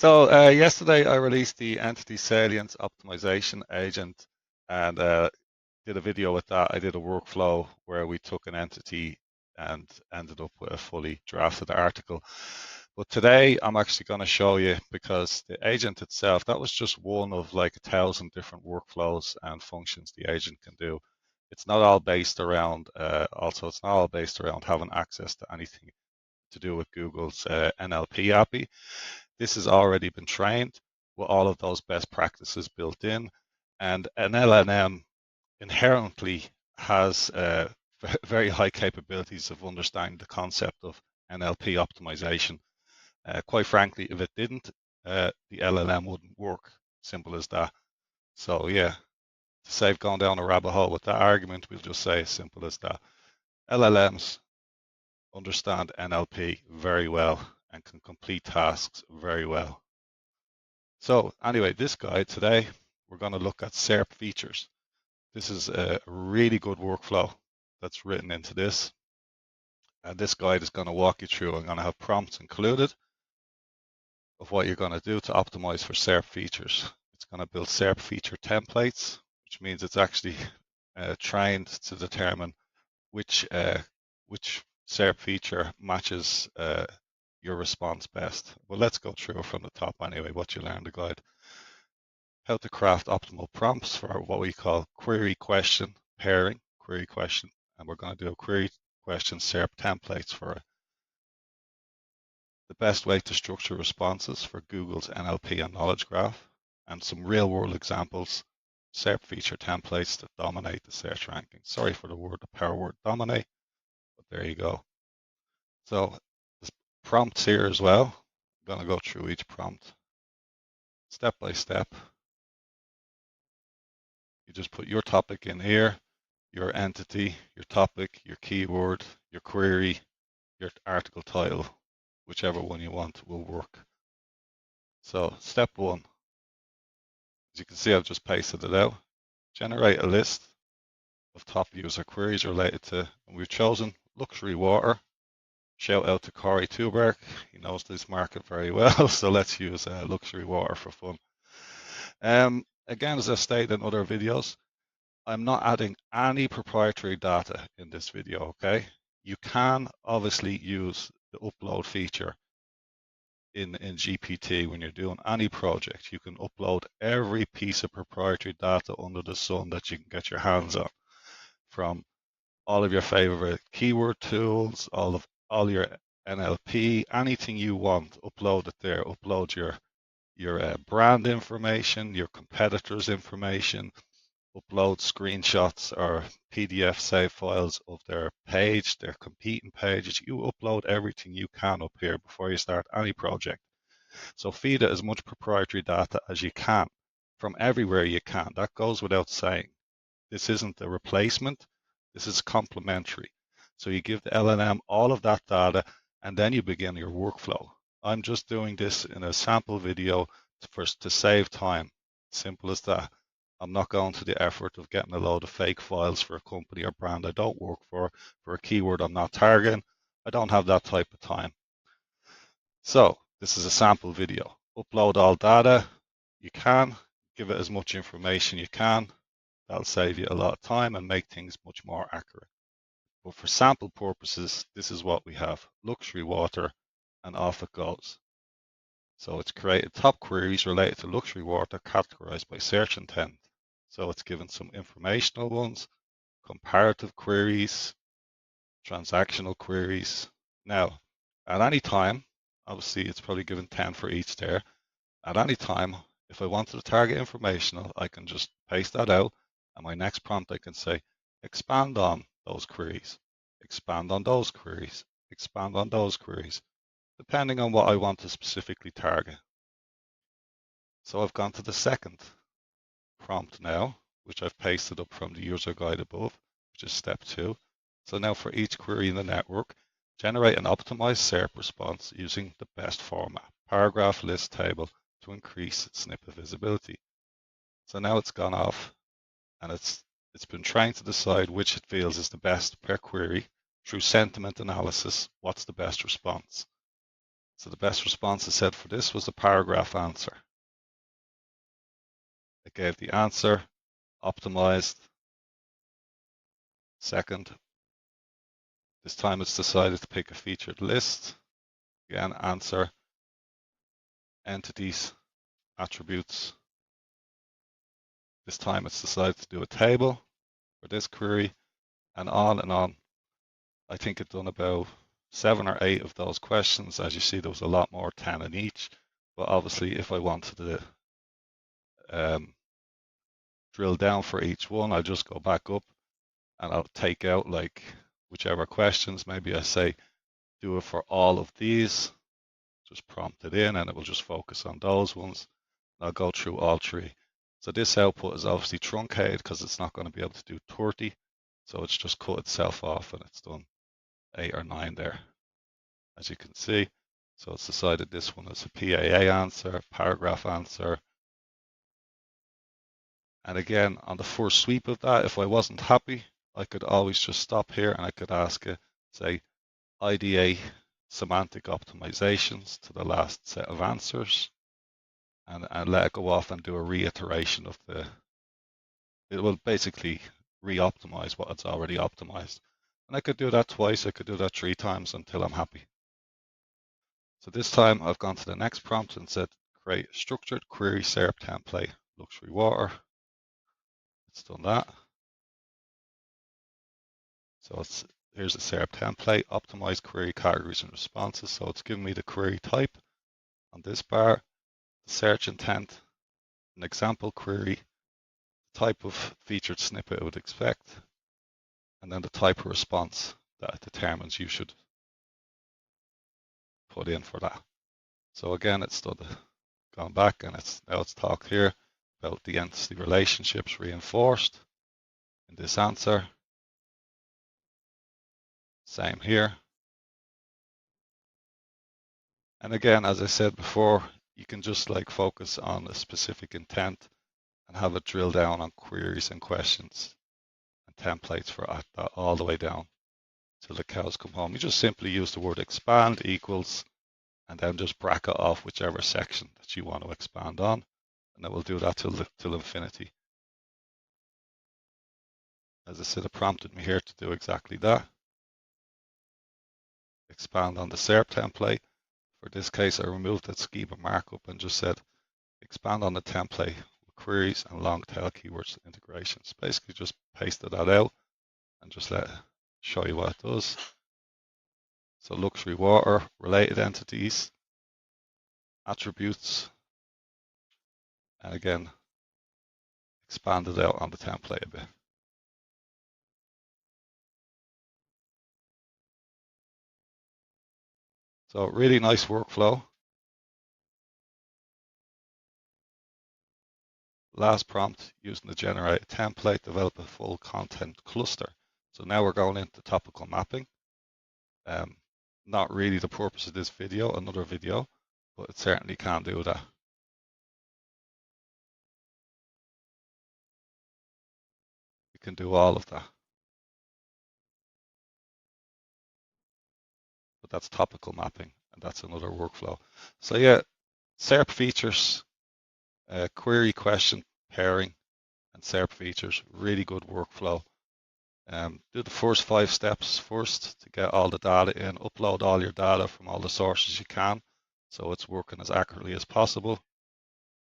So yesterday I released the Entity Salience Optimization Agent and did a video with that. I did a workflow where we took an entity and ended up with a fully drafted article. But today I'm actually going to show you, because the agent itself, that was just one of like 1,000 different workflows and functions the agent can do. It's not all based around, it's not all based around having access to anything to do with Google's NLP API. This has already been trained with all of those best practices built in, and an LLM inherently has very high capabilities of understanding the concept of NLP optimization. Quite frankly, if it didn't, the LLM wouldn't work. Simple as that. So yeah, to save going down a rabbit hole with that argument, we'll just say as simple as that. LLMs understand NLP very well and can complete tasks very well. So anyway, this guide today, we're going to look at SERP features. This is a really good workflow that's written into this. And this guide is going to walk you through. I'm going to have prompts included of what you're going to do to optimize for SERP features. It's going to build SERP feature templates, which means it's actually trained to determine which SERP feature matches your response best. Well, let's go through it from the top anyway, what you learn in the guide. How to craft optimal prompts for what we call query question pairing, query question, and we're going to do a query question SERP templates for it. The best way to structure responses for Google's NLP and knowledge graph, and some real world examples, SERP feature templates that dominate the search ranking. Sorry for the power word dominate, but there you go. So there's prompts here as well. I'm going to go through each prompt step by step. You just put your topic in here, your entity, your topic, your keyword, your query, your article title, whichever one you want will work. So step one, as you can see, I've just pasted it out. Generate a list of top user queries related to, and we've chosen luxury water. Shout out to Corey Tuberk, he knows this market very well, so let's use luxury water for fun. Again, as I stated in other videos, I'm not adding any proprietary data in this video, okay? You can obviously use the upload feature in GPT when you're doing any project. You can upload every piece of proprietary data under the sun that you can get your hands on, from all of your favorite keyword tools, all your NLP, anything you want, upload it there. Upload your brand information, your competitors' information, upload screenshots or PDF save files of their page, their competing pages. You upload everything you can up here before you start any project. So feed it as much proprietary data as you can from everywhere you can. That goes without saying. This isn't a replacement. This is complementary. So you give the LLM all of that data and then you begin your workflow. I'm just doing this in a sample video to save time. Simple as that. I'm not going to the effort of getting a load of fake files for a company or brand I don't work for a keyword I'm not targeting. I don't have that type of time. So this is a sample video. Upload all data you can, give it as much information you can. That'll save you a lot of time and make things much more accurate. But for sample purposes, this is what we have: luxury water, and off it goes. So it's created top queries related to luxury water categorized by search intent. So it's given some informational ones, comparative queries, transactional queries. Now, at any time, obviously it's probably given 10 for each there. At any time, if I wanted to target informational, I can just paste that out, and my next prompt I can say, expand on those queries, expand on those queries, expand on those queries, depending on what I want to specifically target. So I've gone to the second prompt now, which I've pasted up from the user guide above, which is step 2. So now for each query in the network, generate an optimized SERP response using the best format, paragraph, list, table, to increase snippet visibility. So now it's gone off and it's been trying to decide which it feels is the best per query through sentiment analysis. What's the best response? So the best response it said for this was the paragraph answer. It gave the answer, optimized. Second, this time it's decided to pick a featured list. Again, answer, entities, attributes. This time it's decided to do a table for this query, and on and on. I think it done about 7 or 8 of those questions. As you see, there was a lot more, 10 in each. But obviously, if I wanted to drill down for each one, I'll just go back up and I'll take out like whichever questions. Maybe I say, do it for all of these. Just prompt it in and it will just focus on those ones. I'll go through all 3. So this output is obviously truncated because it's not going to be able to do 30. So it's just cut itself off and it's done 8 or 9 there, as you can see. So it's decided this one is a PAA answer, paragraph answer. And again, on the first sweep of that, if I wasn't happy, I could always just stop here and I could ask it, say, IDA semantic optimizations to the last set of answers, and let it go off and do a reiteration of it will basically re-optimize what it's already optimized. And I could do that twice, I could do that 3 times until I'm happy. So this time I've gone to the next prompt and said, create a structured query SERP template, luxury water. It's done that. So here's a SERP template, optimize query categories and responses. So it's giving me the query type on this bar, the search intent, an example query, type of featured snippet I would expect, and then the type of response that it determines you should put in for that. So again, it's gone back and now it's talked here about the entity relationships reinforced in this answer. Same here. And again, as I said before, you can just like focus on a specific intent and have it drill down on queries and questions and templates for that all the way down till the cows come home. You just simply use the word expand equals and then just bracket off whichever section that you want to expand on, and it will do that till infinity. As I said, it prompted me here to do exactly that. Expand on the SERP template. For this case, I removed that schema markup and just said expand on the template with queries and long tail keywords integrations. Basically just pasted that out and just show you what it does. So luxury water, related entities, attributes, and again, expanded out on the template a bit. So really nice workflow. Last prompt, using the generated template, develop a full content cluster. So now we're going into topical mapping. Not really the purpose of this video, another video, but it certainly can do that. You can do all of that. But that's topical mapping, and that's another workflow. So yeah, SERP features, query question pairing, and SERP features, really good workflow. Do the first 5 steps first to get all the data in, upload all your data from all the sources you can, so it's working as accurately as possible.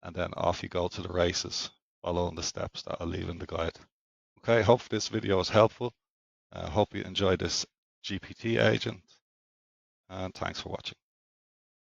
And then off you go to the races, following the steps that I'll leave in the guide. Okay, hope this video was helpful. Hope you enjoyed this GPT agent, and thanks for watching.